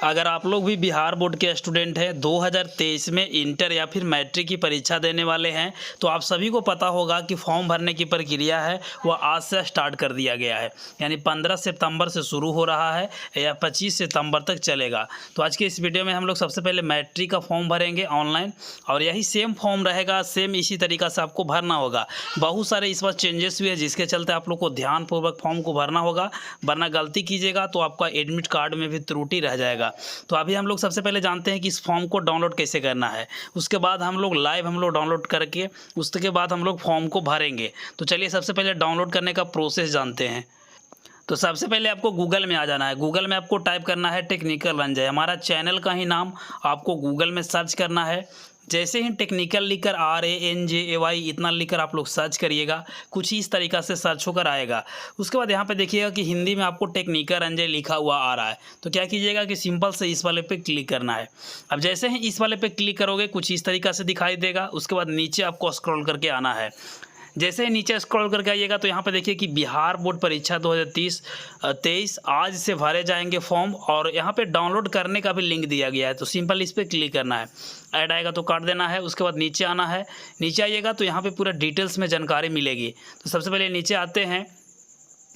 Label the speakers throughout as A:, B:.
A: अगर आप लोग भी बिहार बोर्ड के स्टूडेंट हैं, 2023 में इंटर या फिर मैट्रिक की परीक्षा देने वाले हैं, तो आप सभी को पता होगा कि फॉर्म भरने की प्रक्रिया है वह आज से स्टार्ट कर दिया गया है। यानी 15 सितंबर से शुरू हो रहा है या 25 सितंबर तक चलेगा। तो आज के इस वीडियो में हम लोग सबसे पहले मैट्रिक का फॉर्म भरेंगे ऑनलाइन, और यही सेम फॉर्म रहेगा, सेम इसी तरीक़ा से आपको भरना होगा। बहुत सारे इस बार चेंजेस भी है, जिसके चलते आप लोग को ध्यानपूर्वक फॉर्म को भरना होगा, वरना गलती कीजिएगा तो आपका एडमिट कार्ड में भी त्रुटि रह जाएगा। तो अभी हम लोग सबसे पहले जानते हैं कि इस फॉर्म को डाउनलोड कैसे करना है। उसके बाद हम लोग डाउनलोड करके उसके बाद हम लोग फॉर्म को भरेंगे। तो चलिए सबसे पहले डाउनलोड करने का प्रोसेस जानते हैं। तो सबसे पहले आपको गूगल में आ जाना है। गूगल में आपको टाइप करना है टेक्निकल रंजय, हमारा चैनल का ही नाम आपको गूगल में सर्च करना है। जैसे ही टेक्निकल लिखकर RANJAY इतना लिखकर आप लोग सर्च करिएगा, कुछ इस तरीक़ा से सर्च होकर आएगा। उसके बाद यहाँ पे देखिएगा कि हिंदी में आपको टेक्निकल रंजय लिखा हुआ आ रहा है। तो क्या कीजिएगा कि सिंपल से इस वाले पे क्लिक करना है। अब जैसे ही इस वाले पे क्लिक करोगे कुछ इस तरीक़ा से दिखाई देगा। उसके बाद नीचे आपको स्क्रॉल करके आना है। जैसे ही नीचे स्क्रॉल करके आइएगा तो यहाँ पे देखिए कि बिहार बोर्ड परीक्षा 2023 आज से भरे जाएंगे फॉर्म, और यहाँ पे डाउनलोड करने का भी लिंक दिया गया है। तो सिंपल इस पर क्लिक करना है, ऐड आएगा तो काट देना है। उसके बाद नीचे आना है। नीचे आइएगा तो यहाँ पे पूरा डिटेल्स में जानकारी मिलेगी। तो सबसे पहले नीचे आते हैं,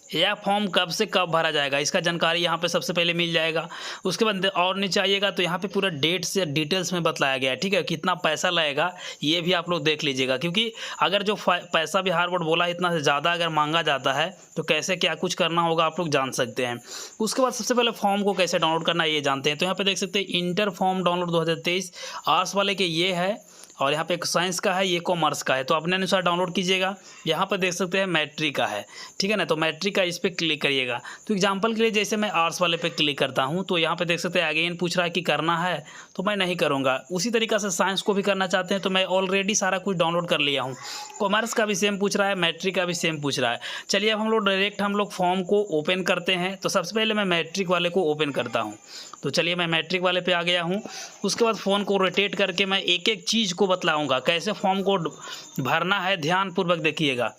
A: यह फॉर्म कब से कब भरा जाएगा इसका जानकारी यहाँ पे सबसे पहले मिल जाएगा। उसके बाद और नीचे आइएगा तो यहाँ पे पूरा डेट से डिटेल्स में बताया गया है, ठीक है। कितना पैसा लगेगा ये भी आप लोग देख लीजिएगा, क्योंकि अगर जो पैसा बिहार बोर्ड बोला है इतना से ज़्यादा अगर मांगा जाता है तो कैसे क्या कुछ करना होगा आप लोग जान सकते हैं। उसके बाद सबसे पहले फॉर्म को कैसे डाउनलोड करना है ये जानते हैं। तो यहाँ पर देख सकते हैं इंटर फॉर्म डाउनलोड 2023 आर्ट्स वाले के ये है, और यहाँ पे एक साइंस का है, ये कॉमर्स का है। तो अपने अनुसार डाउनलोड कीजिएगा। यहाँ पर देख सकते हैं मैट्रिक का है, ठीक है ना। तो मैट्रिक का इस पर क्लिक करिएगा। तो एग्जांपल के लिए जैसे मैं आर्ट्स वाले पे क्लिक करता हूँ तो यहाँ पे देख सकते हैं अगेन पूछ रहा है कि करना है, तो मैं नहीं करूँगा। उसी तरीक़ा से साइंस को भी करना चाहते हैं तो मैं ऑलरेडी सारा कुछ डाउनलोड कर लिया हूँ। कॉमर्स का भी सेम पूछ रहा है, मैट्रिक का भी सेम पूछ रहा है। चलिए अब हम लोग डायरेक्ट फॉर्म को ओपन करते हैं। तो सबसे पहले मैं मैट्रिक वाले को ओपन करता हूँ। तो चलिए मैं मैट्रिक वाले पे आ गया हूँ। उसके बाद फ़ोन को रोटेट करके मैं एक एक चीज़ को बतलाऊँगा कैसे फॉर्म को भरना है, ध्यानपूर्वक देखिएगा।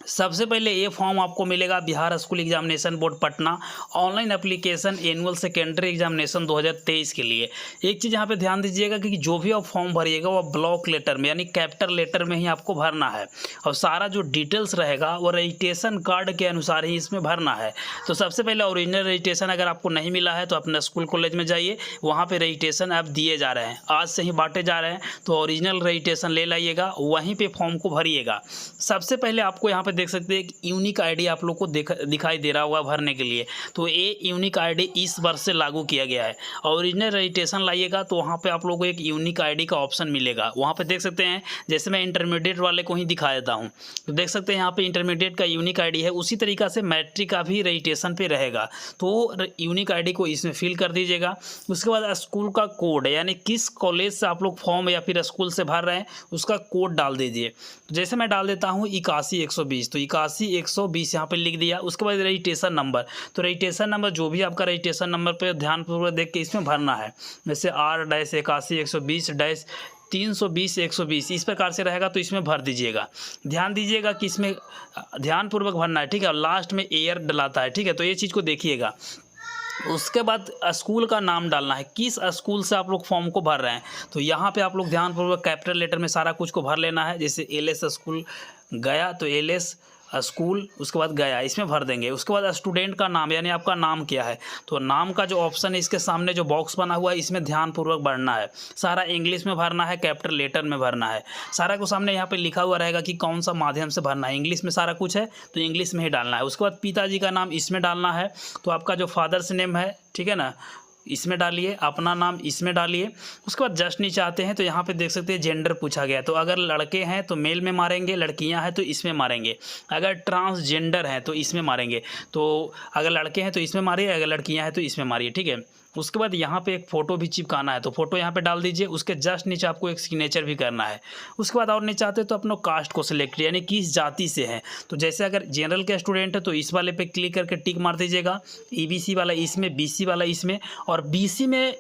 A: सबसे पहले ये फॉर्म आपको मिलेगा Bihar school examination board Patna online application annual secondary examination 2023 के लिए। एक चीज़ यहाँ पे ध्यान दीजिएगा कि जो भी आप फॉर्म भरिएगा वो ब्लॉक लेटर में यानी कैपिटल लेटर में ही आपको भरना है, और सारा जो डिटेल्स रहेगा वो रजिस्ट्रेशन कार्ड के अनुसार ही इसमें भरना है। तो सबसे पहले ओरिजिनल रजिस्ट्रेशन अगर आपको नहीं मिला है तो अपने स्कूल कॉलेज में जाइए, वहाँ पर रजिस्ट्रेशन ऐप दिए जा रहे हैं, आज से ही बांटे जा रहे हैं। तो ओरिजिनल रजिस्ट्रेशन ले लाइएगा, वहीं पर फॉर्म को भरिएगा। सबसे पहले आपको यहाँ पर देख सकते हैं कि यूनिक आईडी आप लोग को दिखाई दे रहा होगा भरने के लिए। तो ये यूनिक आईडी इस वर्ष से लागू किया गया है। ओरिजिनल रजिस्ट्रेशन लाइएगा तो वहाँ पे आप लोगों को एक यूनिक आईडी का ऑप्शन मिलेगा। वहाँ पे देख सकते हैं, जैसे मैं इंटरमीडिएट वाले को ही दिखा देता हूँ, तो देख सकते हैं यहाँ पे इंटरमीडिएट का यूनिक आईडी है। उसी तरीक़ा से मैट्रिक का भी रजिस्ट्रेशन पे रहेगा, तो यूनिक आईडी को इसमें फिल कर दीजिएगा। उसके बाद स्कूल का कोड, यानी किस कॉलेज से आप लोग फॉर्म या फिर स्कूल से भर रहे हैं उसका कोड डाल दीजिए। जैसे मैं डाल देता हूँ 81-120, तो 81-120 यहाँ पे लिख दिया। उसके बाद रजिस्ट्रेशन नंबर, तो रजिस्ट्रेशन नंबर जो भी आपका रजिस्ट्रेशन नंबर पे ध्यानपूर्वक देख के इसमें भरना है। जैसे R-81-120-320-120 इस प्रकार से रहेगा, तो इसमें भर दीजिएगा। ध्यान दीजिएगा कि इसमें ध्यानपूर्वक भरना है, ठीक है। लास्ट में ईयर डलाता है, ठीक है, तो ये चीज़ को देखिएगा। उसके बाद स्कूल का नाम डालना है, किस स्कूल से आप लोग फॉर्म को भर रहे हैं। तो यहाँ पे आप लोग ध्यानपूर्वक कैपिटल लेटर में सारा कुछ को भर लेना है। जैसे LS स्कूल गया तो LS स्कूल, उसके बाद गया इसमें भर देंगे। उसके बाद स्टूडेंट का नाम, यानी आपका नाम क्या है, तो नाम का जो ऑप्शन है इसके सामने जो बॉक्स बना हुआ है इसमें ध्यानपूर्वक भरना है। सारा इंग्लिश में भरना है, कैपिटल लेटर में भरना है। सारा को सामने यहाँ पे लिखा हुआ रहेगा कि कौन सा माध्यम से भरना है। इंग्लिश में सारा कुछ है तो इंग्लिश में ही डालना है। उसके बाद पिताजी का नाम इसमें डालना है। तो आपका जो फादर्स नेम है, ठीक है ना, इसमें डालिए, अपना नाम इसमें डालिए। उसके बाद जस्ट नीचे आते हैं तो यहाँ पे देख सकते हैं जेंडर पूछा गया। तो अगर लड़के हैं तो मेल में मारेंगे, लड़कियां हैं तो इसमें मारेंगे। अगर ट्रांसजेंडर हैं तो इसमें मारेंगे। तो अगर लड़के हैं तो इसमें मारिए, अगर लड़कियां हैं तो इसमें मारिए, ठीक है। उसके बाद यहाँ पे एक फ़ोटो भी चिपकाना है, तो फोटो यहाँ पे डाल दीजिए। उसके जस्ट नीचे आपको एक सिग्नेचर भी करना है। उसके बाद और नीचे आते तो अपना कास्ट को सिलेक्ट यानी किस जाति से है। तो जैसे अगर जनरल के स्टूडेंट है तो इस वाले पे क्लिक करके टिक मार दीजिएगा। EBC वाला इसमें, BC वाला इसमें, और BC में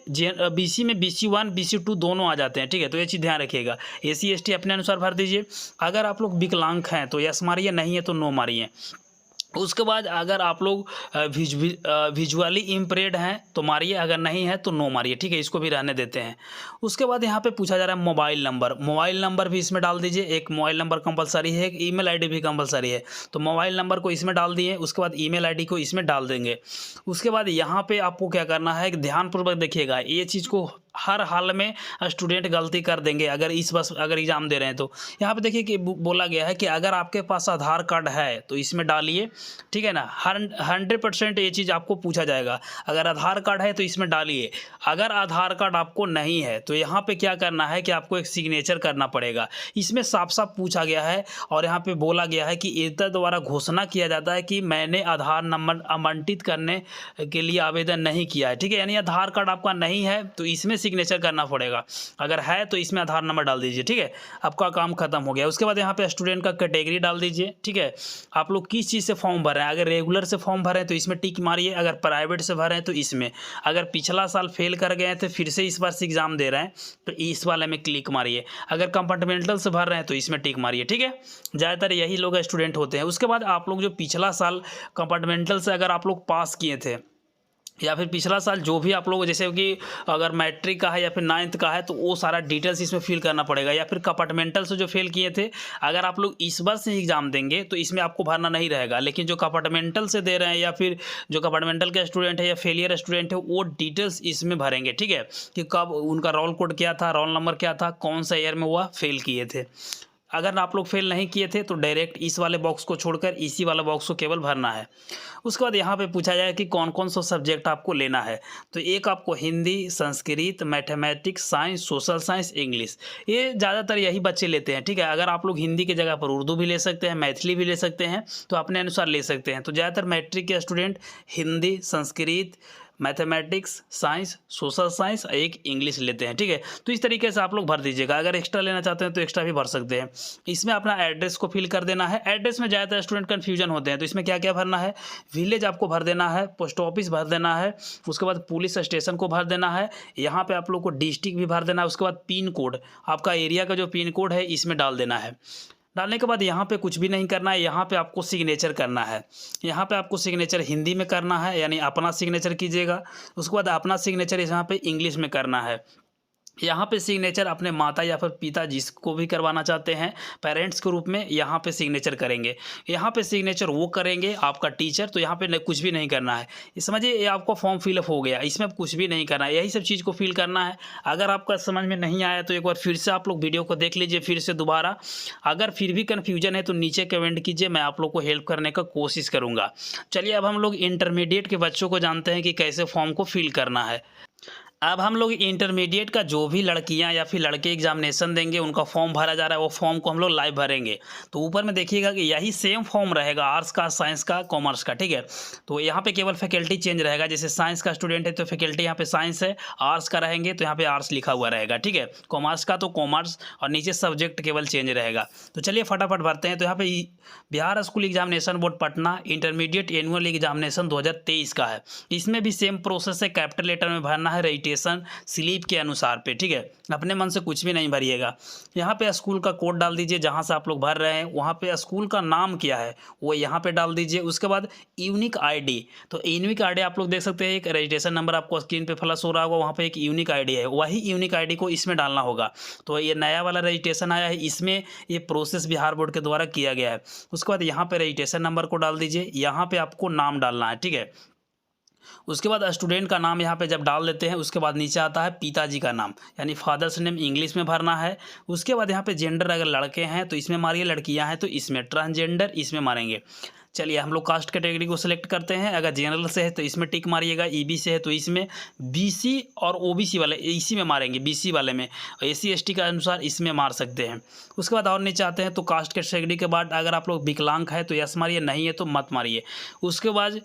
A: BC1 BC2 दोनों आ जाते हैं, ठीक है। तो ये चीज़ ध्यान रखिएगा। SC ST अपने अनुसार भर दीजिए। अगर आप लोग विकलांग हैं तो यस मारिए, नहीं है तो नो मारिए। उसके बाद अगर आप लोग विजुअली इम्पेयर्ड हैं तो मारिए, अगर नहीं है तो नो मारिए, ठीक है, इसको भी रहने देते हैं। उसके बाद यहाँ पे पूछा जा रहा है मोबाइल नंबर भी इसमें डाल दीजिए। एक मोबाइल नंबर कंपलसरी है, एक ईमेल आईडी भी कंपलसरी है। तो मोबाइल नंबर को इसमें डाल दिए, उसके बाद ईमेल आईडी को इसमें डाल देंगे। उसके बाद यहाँ पे आपको क्या करना है, ध्यानपूर्वक देखिएगा, ये चीज़ को हर हाल में स्टूडेंट गलती कर देंगे अगर अगर एग्ज़ाम दे रहे हैं तो। यहाँ पे देखिए कि बोला गया है कि अगर आपके पास आधार कार्ड है तो इसमें डालिए, ठीक है ना। 100% ये चीज़ आपको पूछा जाएगा। अगर आधार कार्ड है तो इसमें डालिए, अगर आधार कार्ड आपको नहीं है तो यहाँ पे क्या करना है कि आपको एक सिग्नेचर करना पड़ेगा। इसमें साफ साफ पूछा गया है और यहाँ पे बोला गया है कि इसके द्वारा घोषणा किया जाता है कि मैंने आधार नंबर आवंटित करने के लिए आवेदन नहीं किया है, ठीक है। यानी आधार कार्ड आपका नहीं है तो इसमें सिग्नेचर करना पड़ेगा, अगर है तो इसमें आधार नंबर डाल दीजिए, ठीक है, आपका काम खत्म हो गया। उसके बाद यहाँ पे स्टूडेंट का कैटेगरी डाल दीजिए, ठीक है, आप लोग किस चीज़ से फॉर्म भर रहे हैं। अगर रेगुलर से फॉर्म भर रहे हैं तो इसमें टिक मारिए, अगर प्राइवेट से भर रहे हैं तो इसमें, अगर पिछला साल फेल कर गए तो फिर से इस बार से एग्जाम दे रहे हैं तो इस वाले में क्लिक मारिए, अगर कंपार्टमेंटल से भर रहे हैं तो इसमें टिक मारिए, ठीक है। ज़्यादातर यही लोग स्टूडेंट होते हैं। उसके बाद आप लोग जो पिछला साल कंपार्टमेंटल से अगर आप लोग पास किए थे या फिर पिछला साल जो भी आप लोग, जैसे कि अगर मैट्रिक का है या फिर 9th का है तो वो सारा डिटेल्स इसमें फिल करना पड़ेगा। या फिर कंपार्टमेंटल से जो फेल किए थे, अगर आप लोग इस बार से एग्ज़ाम देंगे तो इसमें आपको भरना नहीं रहेगा, लेकिन जो कंपार्टमेंटल से दे रहे हैं या फिर जो कंपार्टमेंटल के स्टूडेंट है या फेलियर स्टूडेंट है वो डिटेल्स इसमें भरेंगे, ठीक है, कि कब उनका रोल कोड क्या था, रोल नंबर क्या था, कौन सा ईयर में वह फेल किए थे। अगर आप लोग फेल नहीं किए थे तो डायरेक्ट इस वाले बॉक्स को छोड़कर इसी वाला बॉक्स को केवल भरना है। उसके बाद यहाँ पे पूछा जाए कि कौन कौन सा सब्जेक्ट आपको लेना है, तो एक आपको Hindi, Sanskrit, mathematics, science, social science, English, ये ज़्यादातर यही बच्चे लेते हैं, ठीक है। अगर आप लोग हिंदी की जगह पर उर्दू भी ले सकते हैं, मैथिली भी ले सकते हैं, तो अपने अनुसार ले सकते हैं। तो ज़्यादातर मैट्रिक के student Hindi, Sanskrit, mathematics, science, social science, एक इंग्लिश लेते हैं, ठीक है। तो इस तरीके से आप लोग भर दीजिएगा। अगर एक्स्ट्रा लेना चाहते हैं तो एक्स्ट्रा भी भर सकते हैं। इसमें अपना एड्रेस को फिल कर देना है। एड्रेस में ज़्यादातर स्टूडेंट कन्फ्यूजन होते हैं, तो इसमें क्या क्या भरना है, विलेज आपको भर देना है, पोस्ट ऑफिस भर देना है, उसके बाद पुलिस स्टेशन को भर देना है, यहाँ पर आप लोग को डिस्ट्रिक्ट भी भर देना है, उसके बाद पिन कोड, आपका एरिया का जो पिन कोड है इसमें डाल देना है। डालने के बाद यहाँ पे कुछ भी नहीं करना है, यहाँ पे आपको सिग्नेचर करना है। यहाँ पे आपको सिग्नेचर हिंदी में करना है, यानी अपना सिग्नेचर कीजिएगा। उसके बाद अपना सिग्नेचर यहाँ पे इंग्लिश में करना है। यहाँ पे सिग्नेचर अपने माता या फिर पिता जिसको भी करवाना चाहते हैं पेरेंट्स के रूप में यहाँ पे सिग्नेचर करेंगे। यहाँ पे सिग्नेचर वो करेंगे आपका टीचर, तो यहाँ पे कुछ भी नहीं करना है। ये समझिए, ये आपका फॉर्म फिलअप हो गया, इसमें कुछ भी नहीं करना है, यही सब चीज़ को फिल करना है। अगर आपका समझ में नहीं आया तो एक बार फिर से आप लोग वीडियो को देख लीजिए फिर से दोबारा। अगर फिर भी कन्फ्यूजन है तो नीचे कमेंट कीजिए, मैं आप लोग को हेल्प करने का कोशिश करूँगा। चलिए अब हम लोग इंटरमीडिएट के बच्चों को जानते हैं कि कैसे फॉर्म को फिल करना है। अब हम लोग इंटरमीडिएट का जो भी लड़कियां या फिर लड़के एग्जामिनेशन देंगे उनका फॉर्म भरा जा रहा है, वो फॉर्म को हम लोग लाइव भरेंगे। तो ऊपर में देखिएगा कि यही सेम फॉर्म रहेगा, आर्ट्स का, साइंस का, कॉमर्स का, ठीक है। तो यहाँ पे केवल फैकल्टी चेंज रहेगा, जैसे साइंस का स्टूडेंट है तो फैकल्टी यहाँ पे साइंस है, आर्ट्स का रहेंगे तो यहाँ पे आर्ट्स लिखा हुआ रहेगा, ठीक है। कॉमर्स का तो कॉमर्स, और नीचे सब्जेक्ट केवल चेंज रहेगा। तो चलिए फटाफट भरते हैं। तो यहाँ पे Bihar school examination board Patna intermediate annual examination 2023 का है। इसमें भी सेम प्रोसेस है, कैपिटल लेटर में भरना है, रजिस्ट्रेशन स्लिप के अनुसार पे, ठीक है। अपने मन से कुछ भी नहीं भरिएगा। यहाँ पे स्कूल का कोड डाल दीजिए जहाँ से आप लोग भर रहे हैं, वहाँ पे स्कूल का नाम क्या है वो यहाँ पे डाल दीजिए। उसके बाद यूनिक आईडी, तो यूनिक आईडी आप लोग देख सकते हैं, एक रजिस्ट्रेशन नंबर आपको स्क्रीन पे फ्लैश हो रहा होगा, वहाँ पे एक यूनिक आईडी है, वही यूनिक आईडी को इसमें डालना होगा। तो ये नया वाला रजिस्ट्रेशन आया है, इसमें ये प्रोसेस बिहार बोर्ड के द्वारा किया गया है। उसके बाद यहाँ पे रजिस्ट्रेशन नंबर को डाल दीजिए, यहाँ पे आपको नाम डालना है, ठीक है। उसके बाद स्टूडेंट का नाम यहाँ पे जब डाल देते हैं उसके बाद नीचे आता है पिताजी का नाम, यानी फादर्स नेम इंग्लिश में भरना है। उसके बाद यहाँ पे जेंडर, अगर लड़के हैं तो इसमें मारिए, लड़कियाँ हैं तो इसमें, ट्रांसजेंडर इसमें मारेंगे। चलिए हम लोग कास्ट कैटेगरी को सिलेक्ट करते हैं। अगर जनरल से है तो इसमें टिक मारिएगा, ईबी से है तो इसमें, बीसी और ओबीसी वाले इसी में मारेंगे, बीसी वाले में, एससी एसटी के अनुसार इसमें मार सकते हैं। उसके बाद और नीचे आते हैं तो कास्ट कैटेगरी के बाद अगर आप लोग विकलांग है तो यस मारिए, नहीं है तो मत मारिए। उसके बाद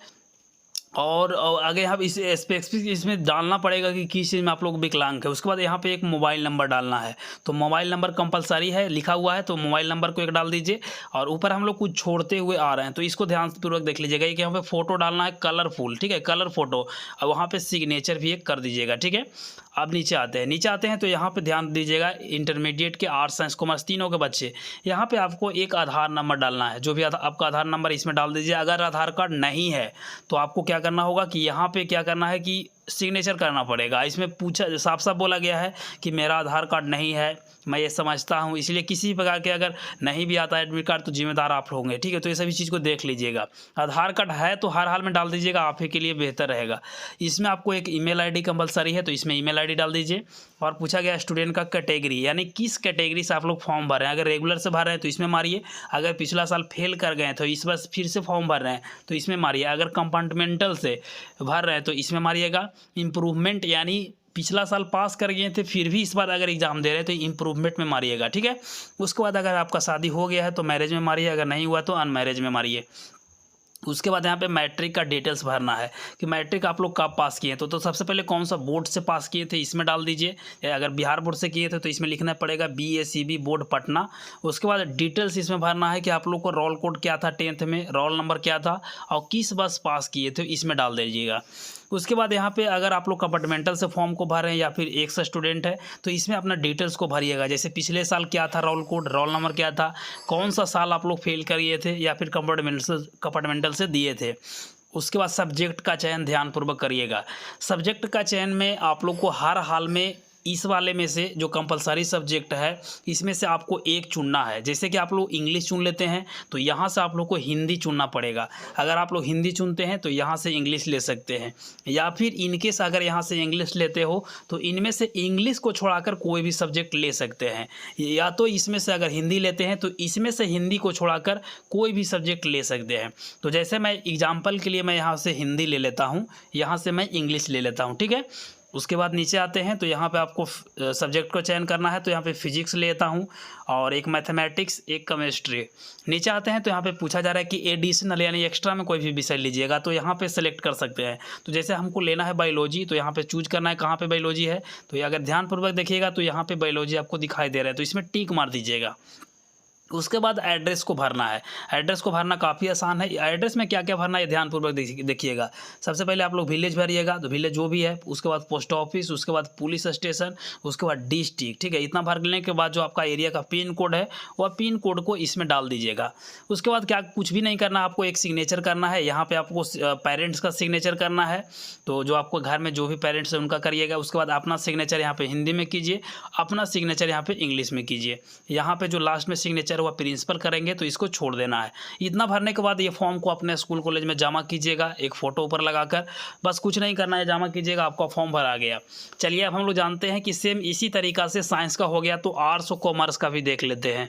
A: और आगे यहाँ इस स्पेसिफिक इसमें डालना पड़ेगा कि किस चीज़ में आप लोग विकलांग है। उसके बाद यहाँ पे एक मोबाइल नंबर डालना है, तो मोबाइल नंबर कंपलसरी है, लिखा हुआ है, तो मोबाइल नंबर को एक डाल दीजिए। और ऊपर हम लोग कुछ छोड़ते हुए आ रहे हैं, तो इसको ध्यानपूर्वक देख लीजिएगा। एक यहाँ पे फोटो डालना है कलरफुल, ठीक है, कलर फोटो। और वहाँ पे सिग्नेचर भी एक कर दीजिएगा, ठीक है। अब नीचे आते हैं तो यहाँ पे ध्यान दीजिएगा, इंटरमीडिएट के आर्ट्स साइंस कॉमर्स तीनों के बच्चे, यहाँ पे आपको एक आधार नंबर डालना है। जो भी आपका आधार नंबर इसमें डाल दीजिए। अगर आधार कार्ड नहीं है तो आपको क्या करना होगा कि यहाँ पे क्या करना है कि सिग्नेचर करना पड़ेगा। इसमें साफ साफ बोला गया है कि मेरा आधार कार्ड नहीं है, मैं ये समझता हूँ, इसलिए किसी प्रकार के अगर नहीं भी आता है एडमिट कार्ड तो जिम्मेदार आप होंगे, ठीक है। तो ये सभी चीज़ को देख लीजिएगा। आधार कार्ड है तो हर हाल में डाल दीजिएगा, आप ही के लिए बेहतर रहेगा। इसमें आपको एक ईमेल आईडी कंपलसरी है, तो इसमें ईमेल आईडी डाल दीजिए। और पूछा गया स्टूडेंट का कैटेगरी, यानी किस कैटेगरी से आप लोग फॉर्म भर रहे हैं। अगर रेगुलर से भर रहे हैं तो इसमें मारिए। अगर पिछला साल फेल कर गए तो इस बार फिर से फॉर्म भर रहे हैं तो इसमें मारिए। अगर कंपार्टमेंटल से भर रहे हैं तो इसमें मारिएगा। इम्प्रूवमेंट यानी पिछला साल पास कर गए थे फिर भी इस बार अगर एग्जाम दे रहे हैं तो इम्प्रूवमेंट में मारिएगा, ठीक है। उसके बाद अगर आपका शादी हो गया है तो मैरिज में मारिए, अगर नहीं हुआ तो अनमैरिज में मारिए। उसके बाद यहाँ पे मैट्रिक का डिटेल्स भरना है कि मैट्रिक आप लोग कब पास किए तो सबसे पहले कौन सा बोर्ड से पास किए थे इसमें डाल दीजिए। अगर बिहार बोर्ड से किए थे तो इसमें लिखना पड़ेगा BACB बोर्ड पटना। उसके बाद डिटेल्स इसमें भरना है कि आप लोग को रोल कोड क्या था, 10th में रोल नंबर क्या था और किस बस पास किए थे इसमें डाल दीजिएगा। उसके बाद यहाँ पे अगर आप लोग कंपार्टमेंटल से फॉर्म को भर रहे हैं या फिर एक से स्टूडेंट है तो इसमें अपना डिटेल्स को भरिएगा। जैसे पिछले साल क्या था रोल कोड, रोल नंबर क्या था, कौन सा साल आप लोग फेल करिए थे या फिर कंपार्टमेंटल से दिए थे। उसके बाद सब्जेक्ट का चयन ध्यानपूर्वक करिएगा। सब्जेक्ट का चयन में आप लोग को हर हाल में इस वाले में से जो कंपलसरी सब्जेक्ट है इसमें से आपको एक चुनना है। जैसे कि आप लोग इंग्लिश चुन लेते हैं तो यहाँ से आप लोग को हिंदी चुनना पड़ेगा। अगर आप लोग हिंदी चुनते हैं तो यहाँ से इंग्लिश ले सकते हैं, या फिर इनकेस अगर यहाँ से इंग्लिश लेते हो तो इनमें से इंग्लिश को छोड़ाकर कोई भी सब्जेक्ट ले सकते हैं। या तो इसमें से अगर हिंदी लेते हैं तो इसमें से हिंदी को छोड़ाकर कोई भी सब्जेक्ट ले सकते हैं। तो जैसे मैं एग्जाम्पल के लिए मैं यहाँ से हिंदी ले लेता हूँ, यहाँ से मैं इंग्लिश ले लेता हूँ, ठीक है। उसके बाद नीचे आते हैं तो यहाँ पे आपको सब्जेक्ट को चयन करना है, तो यहाँ पे फिजिक्स लेता हूँ और एक मैथमेटिक्स, एक केमिस्ट्री। नीचे आते हैं तो यहाँ पे पूछा जा रहा है कि एडिशनल यानी एक्स्ट्रा में कोई भी विषय लीजिएगा, तो यहाँ पे सेलेक्ट कर सकते हैं। तो जैसे हमको लेना है बायोलॉजी तो यहाँ पे चूज करना है कहाँ पे बायोलॉजी है। तो अगर ध्यानपूर्वक देखिएगा तो यहाँ पे बायोलॉजी आपको दिखाई दे रहा है, तो इसमें टिक मार दीजिएगा। उसके बाद एड्रेस को भरना है। एड्रेस को भरना काफ़ी आसान है। एड्रेस में क्या क्या भरना है ध्यानपूर्वक देखिएगा। सबसे पहले आप लोग विलेज भरिएगा, तो विलेज जो भी है। उसके बाद पोस्ट ऑफिस, उसके बाद पुलिस स्टेशन, उसके बाद डिस्ट्रिक्ट, ठीक है। इतना भरने के बाद जो आपका एरिया का पिन कोड है वह पिन कोड को इसमें डाल दीजिएगा। उसके बाद क्या कुछ भी नहीं करना, आपको एक सिग्नेचर करना है। यहाँ पर आपको पेरेंट्स का सिग्नेचर करना है, तो जो आपको घर में जो भी पेरेंट्स है उनका करिएगा। उसके बाद अपना सिग्नेचर यहाँ पर हिंदी में कीजिए, अपना सिग्नेचर यहाँ पर इंग्लिश में कीजिए। यहाँ पर जो लास्ट में सिग्नेचर वह प्रिंसिपल करेंगे तो इसको छोड़ देना है। इतना भरने के बाद ये फॉर्म को अपने स्कूल कॉलेज में जमा कीजिएगा, एक फ़ोटो ऊपर लगाकर। बस कुछ नहीं करना है, जमा कीजिएगा, आपका फॉर्म भरा गया। चलिए अब हम लोग जानते हैं कि सेम इसी तरीक़ा से साइंस का हो गया तो आर्ट्स और कॉमर्स का भी देख लेते हैं।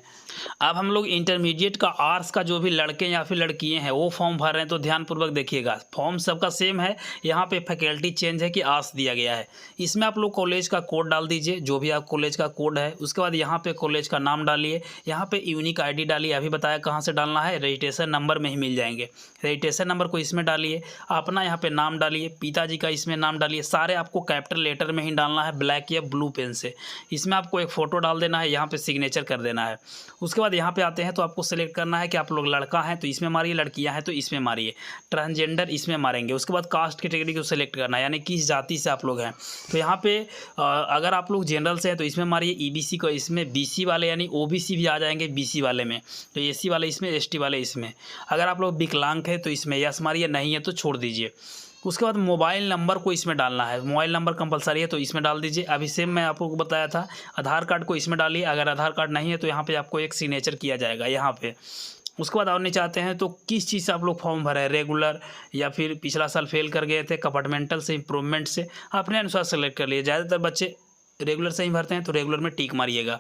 A: अब हम लोग इंटरमीडिएट का आर्ट्स का जो भी लड़के या फिर लड़कियाँ हैं वो फॉर्म भर रहे हैं, तो ध्यानपूर्वक देखिएगा। फॉर्म सबका सेम है, यहाँ पे फैकल्टी चेंज है कि आर्ट्स दिया गया है। इसमें आप लोग कॉलेज का कोड डाल दीजिए, जो भी आप कॉलेज का कोड है। उसके बाद यहाँ पे कॉलेज का नाम डालिए, यहाँ पे यूनिक आईडी डालिए। अभी बताया कहाँ से डालना है, रजिस्ट्रेशन नंबर में ही मिल जाएंगे। रजिस्ट्रेशन नंबर को इसमें डालिए, अपना यहाँ पे नाम डालिए, पिताजी का इसमें नाम डालिए। सारे आपको कैपिटल लेटर में ही डालना है, ब्लैक या ब्लू पेन से। इसमें आपको एक फ़ोटो डाल देना है, यहाँ पे सिग्नेचर कर देना है। उसके बाद यहाँ पे आते हैं तो आपको सेलेक्ट करना है कि आप लोग लड़का हैं तो इसमें मारिए, लड़कियाँ हैं तो इसमें मारिए, ट्रांसजेंडर इसमें मारेंगे। उसके बाद कास्ट कैटेगरी को सिलेक्ट करना है, यानी किस जाति से आप लोग हैं। तो यहाँ पे अगर आप लोग जनरल से हैं तो इसमें मारिए, EBC को इसमें, BC वाले यानी OBC भी आ जाएंगे BC वाले में, तो SC वाले इसमें, ST वाले इसमें। अगर आप लोग विकलांग है तो इसमें यस मारिए, नहीं है तो छोड़ दीजिए। उसके बाद मोबाइल नंबर को इसमें डालना है, मोबाइल नंबर कंपलसरी है तो इसमें डाल दीजिए। अभी सेम मैं आपको बताया था। आधार कार्ड को इसमें डालिए, अगर आधार कार्ड नहीं है तो यहाँ पे आपको एक सिग्नेचर किया जाएगा यहाँ पे। उसके बाद और नीचे आते हैं तो किस चीज़ से आप लोग फॉर्म भरे हैं, रेगुलर या फिर पिछला साल फेल कर गए थे, कंपार्टमेंटल से, इम्प्रूवमेंट से, अपने अनुसार सेलेक्ट कर लिए। ज़्यादातर बच्चे रेगुलर से ही भरते हैं तो रेगुलर में टिक मारिएगा।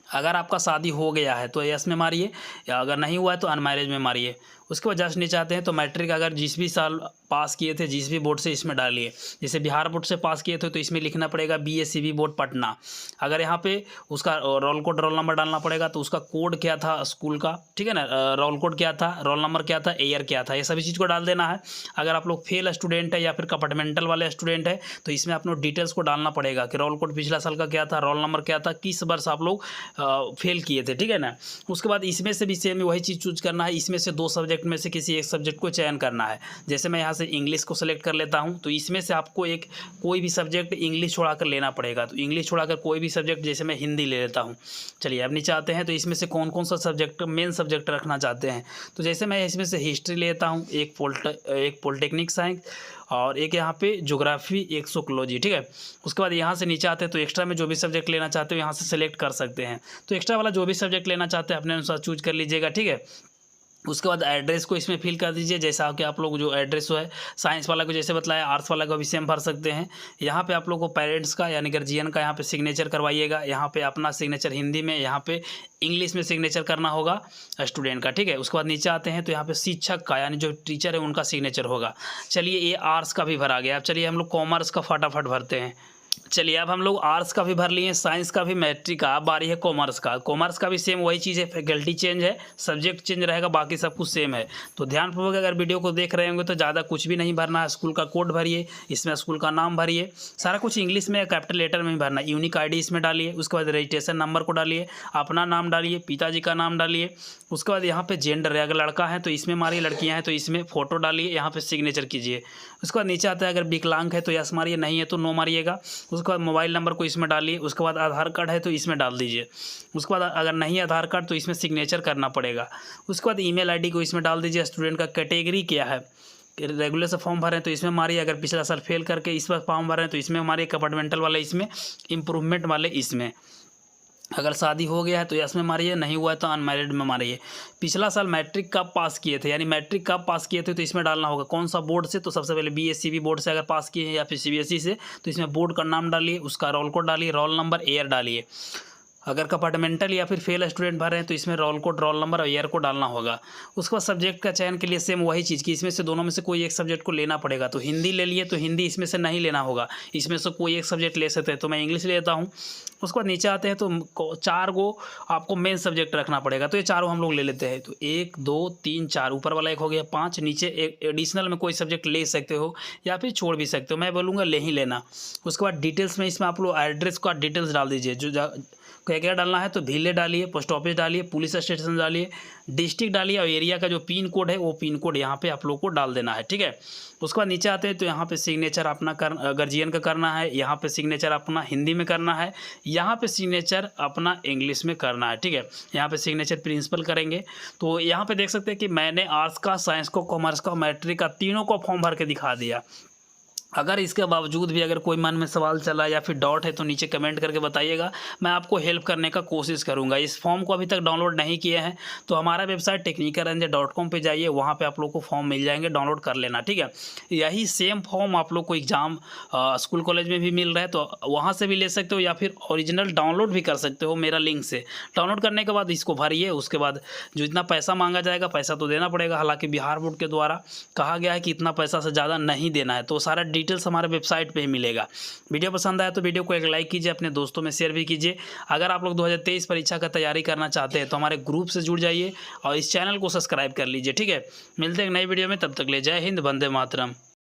A: अगर आपका शादी हो गया है तो यस में मारिए, या अगर नहीं हुआ है तो अनमैरिज में मारिए। उसके बाद जस्ट नीचे आते हैं तो मैट्रिक अगर जिस भी साल पास किए थे जिस भी बोर्ड से इसमें डालिए। जैसे बिहार बोर्ड से पास किए थे तो इसमें लिखना पड़ेगा BSCB बोर्ड पटना। अगर यहाँ पे उसका रोल कोड रोल नंबर डालना पड़ेगा तो उसका कोड क्या था स्कूल का, ठीक है ना, रोल कोड क्या था, रोल नंबर क्या था, ईयर क्या था, ये सभी चीज़ को डाल देना है। अगर आप लोग फेल स्टूडेंट है या फिर कंपार्टमेंटल वाले स्टूडेंट है तो इसमें आप लोग डिटेल्स को डालना पड़ेगा कि रोल कोड पिछला साल का क्या था, रोल नंबर क्या था, किस वर्ष आप लोग फेल किए थे, ठीक है ना। उसके बाद इसमें से भी सेम वही चीज़ चूज करना है। इसमें से 2 सब्जेक्ट में से किसी एक सब्जेक्ट को चयन करना है। जैसे मैं यहाँ से इंग्लिश को सेलेक्ट कर लेता हूँ तो इसमें से आपको एक कोई भी सब्जेक्ट इंग्लिश छोड़ाकर लेना पड़ेगा। तो इंग्लिश छोड़ाकर कोई भी सब्जेक्ट, जैसे मैं हिंदी ले लेता हूँ। चलिए अब नीचे आते हैं तो इसमें से कौन कौन सा सब्जेक्ट मेन सब्जेक्ट रखना चाहते हैं। तो जैसे मैं इसमें से हिस्ट्री लेता हूँ, एक पॉलिटेक्निक साइंस और एक यहाँ पे ज्योग्राफी, एक सोशियोलॉजी, ठीक है। उसके बाद यहाँ से नीचे आते हैं तो एक्स्ट्रा में जो भी सब्जेक्ट लेना चाहते हो यहाँ से सेलेक्ट कर सकते हैं। तो एक्स्ट्रा वाला जो भी सब्जेक्ट लेना चाहते हैं अपने अनुसार चूज कर लीजिएगा, ठीक है। उसके बाद एड्रेस को इसमें फिल कर दीजिए। जैसा कि आप लोग जो एड्रेस है साइंस वाला को जैसे बताया, आर्ट्स वाला को भी सेम भर सकते हैं। यहाँ पे आप लोग को पेरेंट्स का यानी गार्जियन का यहाँ पे सिग्नेचर करवाइएगा। यहाँ पे अपना सिग्नेचर हिंदी में, यहाँ पे इंग्लिश में सिग्नेचर करना होगा स्टूडेंट का, ठीक है। उसके बाद नीचे आते हैं तो यहाँ पे शिक्षक का यानी जो टीचर है उनका सिग्नेचर होगा। चलिए ये आर्ट्स का भी भरा गया। अब चलिए हम लोग कॉमर्स का फटाफट भरते हैं। चलिए अब हम लोग आर्ट्स का भी भर लिए, साइंस का भी, मैट्रिक का। अब बारी है कॉमर्स का। कॉमर्स का भी सेम वही चीज़ है, फैकल्टी चेंज है, सब्जेक्ट चेंज रहेगा, बाकी सब कुछ सेम है। तो ध्यानपूर्वक अगर वीडियो को देख रहे होंगे तो ज़्यादा कुछ भी नहीं भरना है। स्कूल का कोड भरिए, इसमें स्कूल का नाम भरिए, सारा कुछ इंग्लिश में कैपिटल लेटर में ही भरना है। यूनिक ID इसमें डालिए। उसके बाद रजिस्ट्रेशन नंबर को डालिए, अपना नाम डालिए, पिताजी का नाम डालिए। उसके बाद यहाँ पे जेंडर, अगर लड़का है तो इसमें मारिए, लड़कियाँ हैं तो इसमें फ़ोटो डालिए, यहाँ पे सिग्नेचर कीजिए। उसके बाद नीचे आता है अगर विकलांग है तो यस मारिए, नहीं है तो नो मारिएगा। उसके बाद मोबाइल नंबर को इसमें डालिए। उसके बाद आधार कार्ड है तो इसमें डाल दीजिए। उसके बाद अगर नहीं आधार कार्ड तो इसमें सिग्नेचर करना पड़ेगा। उसके बाद ईमेल ID को इसमें डाल दीजिए। स्टूडेंट का कैटेगरी क्या है, रेगुलर से फॉर्म भरें तो इसमें मारिए, अगर पिछला साल फेल करके इस बार फॉर्म भरें तो इसमें मारिए, कंपार्टमेंटल वाले इसमें, इम्प्रूवमेंट वाले इसमें। अगर शादी हो गया है तो यस में मारिए, नहीं हुआ है तो अनमैरिड में मारिए। पिछला साल मैट्रिक कब पास किए थे यानी मैट्रिक कब पास किए थे तो इसमें डालना होगा कौन सा बोर्ड से। तो सबसे पहले BSCB बोर्ड से अगर पास किए हैं या फिर CBSE से तो इसमें बोर्ड का नाम डालिए, उसका रोल कोड डालिए, रोल नंबर, ईयर डालिए। अगर कंपार्टमेंटल या फिर फेल स्टूडेंट भर रहे हैं तो इसमें रोल कोड, रोल नंबर और ईयर को डालना होगा। उसके बाद सब्जेक्ट का चयन के लिए सेम वही चीज़ कि इसमें से दोनों में से कोई एक सब्जेक्ट को लेना पड़ेगा। तो हिंदी ले लिए तो हिंदी इसमें से नहीं लेना होगा, इसमें से कोई एक सब्जेक्ट ले सकते हैं। तो मैं इंग्लिश लेता हूँ। उसके बाद नीचे आते हैं तो 4 गो आपको मेन सब्जेक्ट रखना पड़ेगा। तो ये चारों हम लोग ले लेते हैं। तो 1 2 3 4, ऊपर वाला एक हो गया 5, नीचे एक एडिशनल में कोई सब्जेक्ट ले सकते हो या फिर छोड़ भी सकते हो, मैं बोलूँगा ले ही लेना। उसके बाद डिटेल्स में इसमें आप लोग एड्रेस का डिटेल्स डाल दीजिए। जो क्या क्या डालना है तो भिले डालिए, पोस्ट ऑफिस डालिए, पुलिस स्टेशन डालिए, डिस्ट्रिक्ट डालिए और एरिया का जो पिन कोड है वो पिन कोड यहाँ पे आप लोग को डाल देना है, ठीक है। उसके बाद नीचे आते हैं तो यहाँ पे सिग्नेचर अपना गार्जियन का करना है, यहाँ पे सिग्नेचर अपना हिंदी में करना है, यहाँ पे सिग्नेचर अपना इंग्लिश में करना है, ठीक है। यहाँ पे सिग्नेचर प्रिंसिपल करेंगे। तो यहाँ पे देख सकते हैं कि मैंने आर्ट्स का, साइंस को, कॉमर्स का, मैट्रिक का तीनों को फॉर्म भर के दिखा दिया। अगर इसके बावजूद भी अगर कोई मन में सवाल चला या फिर डाउट है तो नीचे कमेंट करके बताइएगा, मैं आपको हेल्प करने का कोशिश करूंगा। इस फॉर्म को अभी तक डाउनलोड नहीं किए हैं तो हमारा वेबसाइट technicalanj.com पे जाइए, वहाँ पे आप लोग को फॉर्म मिल जाएंगे, डाउनलोड कर लेना, ठीक है। यही सेम फॉर्म आप लोग को एग्ज़ाम स्कूल कॉलेज में भी मिल रहा है तो वहाँ से भी ले सकते हो या फिर ओरिजिनल डाउनलोड भी कर सकते हो मेरा लिंक से। डाउनलोड करने के बाद इसको भरिए। उसके बाद जो इतना पैसा मांगा जाएगा, पैसा तो देना पड़ेगा, हालाँकि बिहार बोर्ड के द्वारा कहा गया है कि इतना पैसा से ज़्यादा नहीं देना है। तो सारा डिटेल्स हमारे वेबसाइट पे ही मिलेगा। वीडियो पसंद आया तो वीडियो को एक लाइक कीजिए, अपने दोस्तों में शेयर भी कीजिए। अगर आप लोग 2023 परीक्षा का तैयारी करना चाहते हैं तो हमारे ग्रुप से जुड़ जाइए और इस चैनल को सब्सक्राइब कर लीजिए, ठीक है। मिलते हैं एक नई वीडियो में, तब तक ले जय हिंद, वंदे मातरम।